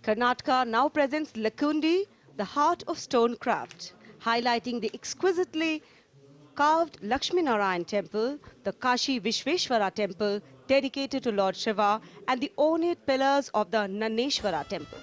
Karnataka now presents Lakundi, the heart of stone craft, highlighting the exquisitely carved Lakshmi Narayan temple, the Kashi Vishveshwara temple dedicated to Lord Shiva, and the ornate pillars of the Naneshwara temple.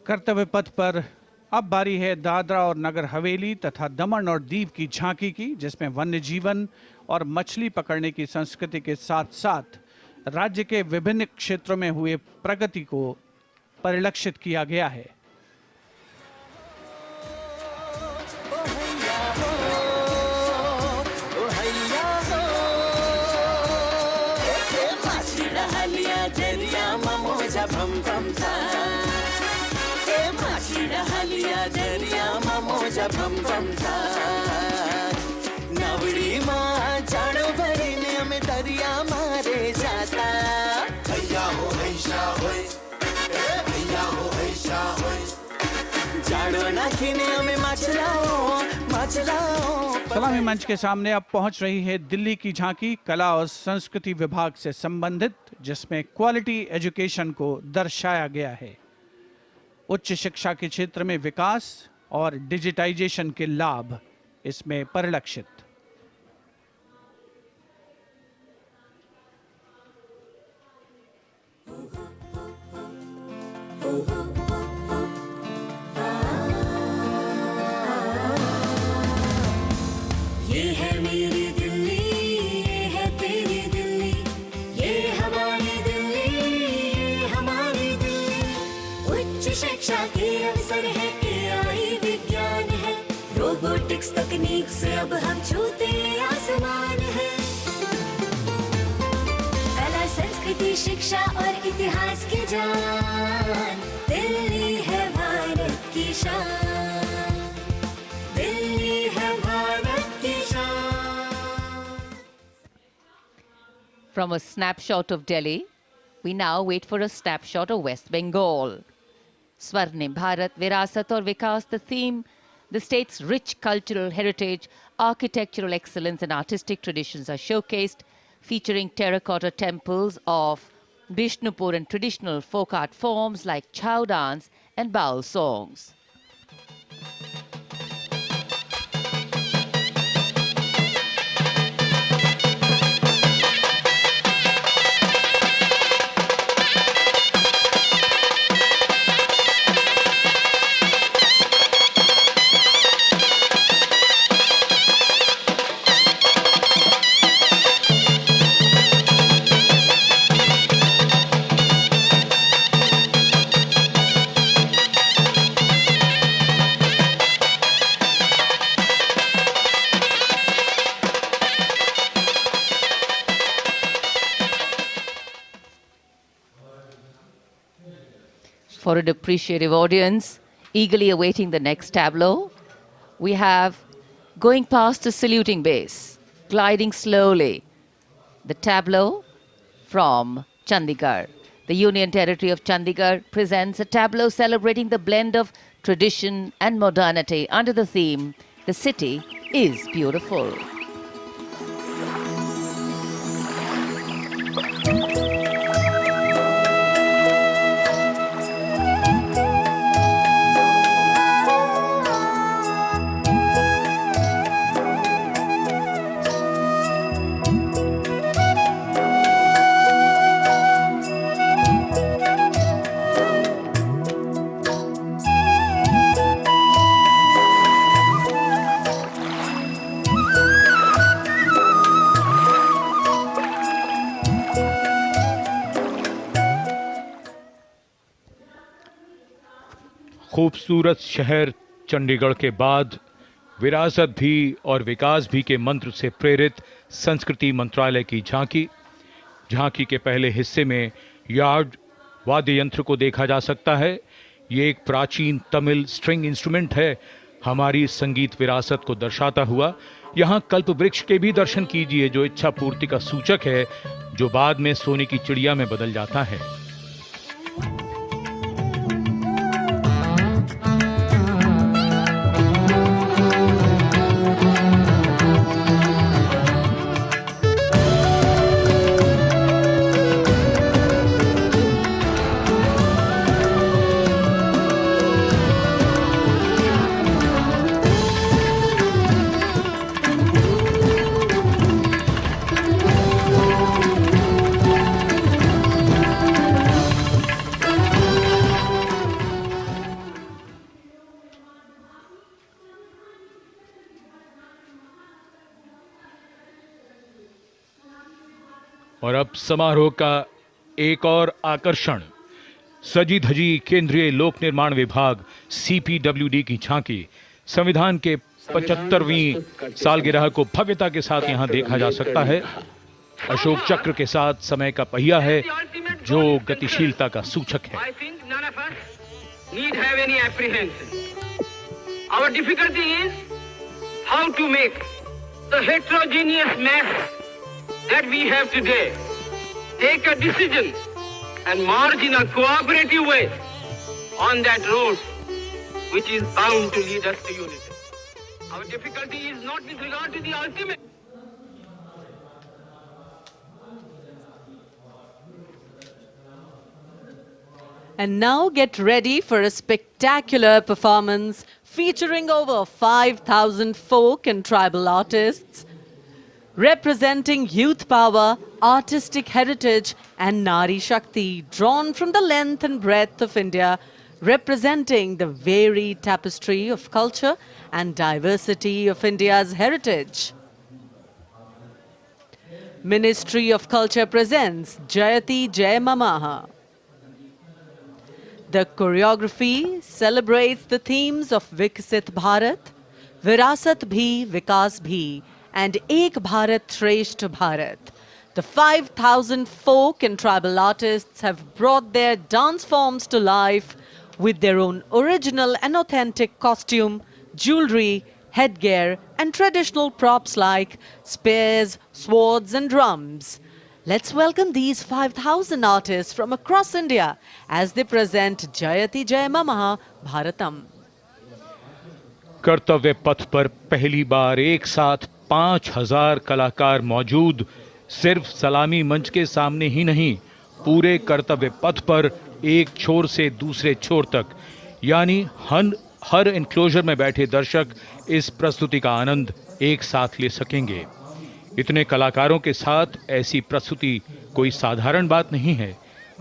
कर्तव्य पथ पर अब बारी है दादरा और नगर हवेली तथा दमन और दीव की झांकी की, जिसमें वन्य जीवन और मछली पकड़ने की संस्कृति के साथ साथ राज्य के विभिन्न क्षेत्रों में हुए प्रगति को परिलक्षित किया गया है। नवड़ी माँ जाड़ो भरीने में दरिया मारे जाता भैया हो ऐसा होए भैया हो ऐसा होए जाड़ो नाखिने में मचलाओ सलामी मंच के सामने अब पहुंच रही है दिल्ली की झांकी कला और संस्कृति विभाग से संबंधित, जिसमें क्वालिटी एजुकेशन को दर्शाया गया है। उच्च शिक्षा के क्षेत्र में विकास और डिजिटाइजेशन के लाभ इसमें परिलक्षित। ये है मेरी दिल्ली, ये है तेरी दिल्ली, ये हमारी दिल्ली, ये हमारी दिल्ली। उच्च शिक्षा के अवसर है, AI विज्ञान है, रोबोटिक्स तकनीक से अब हम छूते आसमान है। कला संस्कृति शिक्षा और इतिहास की जान, दिल्ली है भारत की शान, दिल्ली है भारत की शान। From a snapshot of Delhi, we now wait for a snapshot of West Bengal. Swarnim Bharat, Virasat aur Vikas, the theme, the state's rich cultural heritage, architectural excellence and artistic traditions are showcased, featuring terracotta temples of Bishnupur and traditional folk art forms like chow dance and baul songs. For an appreciative audience, eagerly awaiting the next tableau, we have going past the saluting base, gliding slowly, the tableau from Chandigarh. The Union Territory of Chandigarh presents a tableau celebrating the blend of tradition and modernity under the theme, "The City is Beautiful." खूबसूरत शहर चंडीगढ़ के बाद विरासत भी और विकास भी के मंत्र से प्रेरित संस्कृति मंत्रालय की झांकी के पहले हिस्से में यार्ड वाद्य यंत्र को देखा जा सकता है। ये एक प्राचीन तमिल स्ट्रिंग इंस्ट्रूमेंट है, हमारी संगीत विरासत को दर्शाता हुआ। यहाँ कल्प वृक्ष के भी दर्शन कीजिए, जो इच्छा पूर्ति का सूचक है, जो बाद में सोने की चिड़िया में बदल जाता है। और अब समारोह का एक और आकर्षण, सजी धजी केंद्रीय लोक निर्माण विभाग CPWD की झांकी। संविधान के 75वीं सालगिरह को भव्यता के साथ यहां देखा जा सकता है। अशोक चक्र के साथ समय का पहिया है, जो गतिशीलता का सूचक है। Our difficulty is how to make the heterogeneous mass that we have today take a decision and march in a cooperative way on that road which is bound to lead us to unity. Our difficulty is not with regard to the ultimate. And now get ready for a spectacular performance featuring over 5,000 folk and tribal artists representing youth power, artistic heritage and Nari Shakti, drawn from the length and breadth of India, representing the varied tapestry of culture and diversity of India's heritage. Ministry of Culture presents Jayati Jai Mamaha. The choreography celebrates the themes of Viksit Bharat, Virasat Bhi, Vikas Bhi, and Ek Bharat Shreshth Bharat. The 5,000 folk and tribal artists have brought their dance forms to life with their own original and authentic costume, jewelry, headgear, and traditional props like spears, swords, and drums. Let's welcome these 5,000 artists from across India as they present Jayati Jai Mamaha Bharatam. कर्तव्य पथ पर पहली बार एक साथ 5,000 कलाकार मौजूद, सिर्फ सलामी मंच के सामने ही नहीं, पूरे कर्तव्य पथ पर एक छोर से दूसरे छोर तक, यानी हर एनक्लोजर में बैठे दर्शक इस प्रस्तुति का आनंद एक साथ ले सकेंगे। इतने कलाकारों के साथ ऐसी प्रस्तुति कोई साधारण बात नहीं है,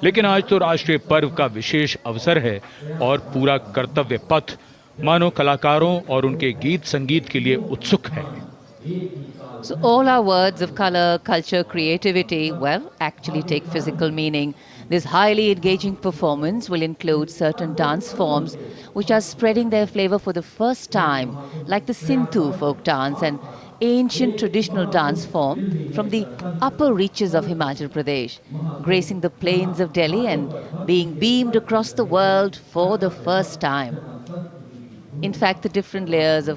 लेकिन आज तो राष्ट्रीय पर्व का विशेष अवसर है और पूरा कर्तव्य पथ मानो कलाकारों और उनके गीत संगीत के लिए उत्सुक है। So all our words of color, culture, creativity, well, actually take physical meaning. This highly engaging performance will include certain dance forms which are spreading their flavor for the first time, like the Sindhu folk dance, an ancient traditional dance form from the upper reaches of Himachal Pradesh, gracing the plains of Delhi and being beamed across the world for the first time. In fact, the different layers of